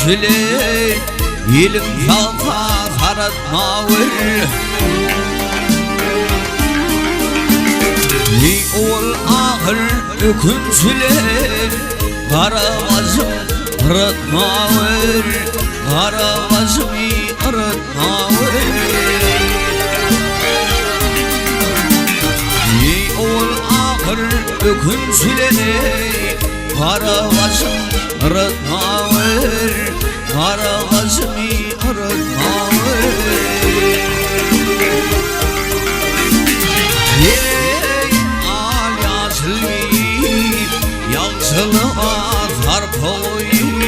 süle ilim salsa saratmavır Ni ol ahır ökün süle Karavazım rıtmavır Karavazım rıtmavır Ni ol ahır ökün süle Karavazım rıtmavır Karavazım rıtmavır Yansılığa zarp olayım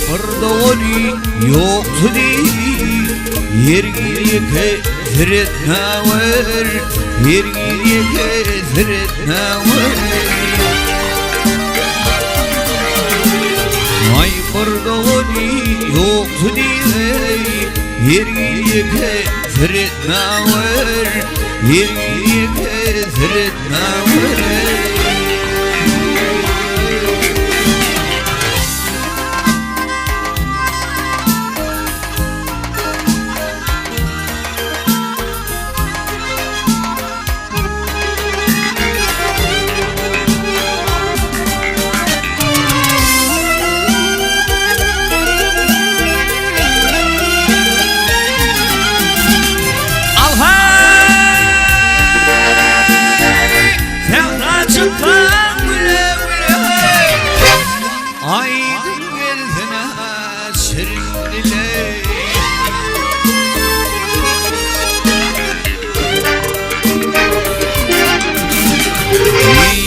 Fırdoli yoktu değil Yergiye kezretme var Yergiye kezretme var Ay fırdoli yoktu değil Yergiye kezretme var Yergiye kezretme var Aydın geldine serinlile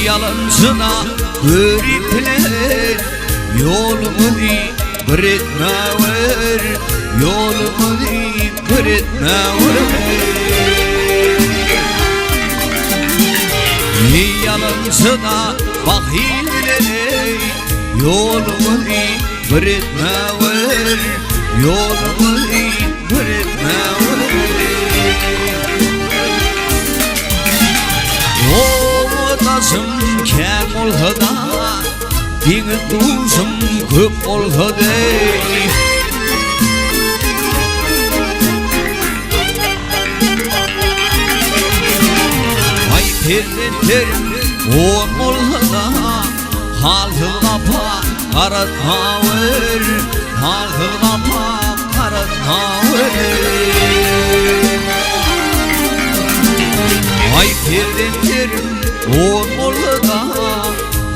Yalancına göripler Yolumu bir etme ver Yolumu bir etme ver Yalancına bakilleri Yolumu bir etme ver Yolumu bir etme ver Oğudasım kem olsa da Dini duşum köp olsa da Ay terletlerim on olsa da Halkılapa karatma ver Halkılapa karatma ver Ay terletlerim on olsa da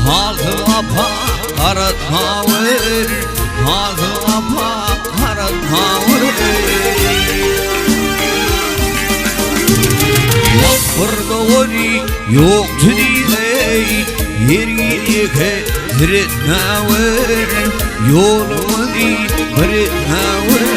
Halkılapa karatma ver Halkılapa karatma ver Vakfırda oli yoktu diyey Yergiye kezretme ver Yolumu bir etme ver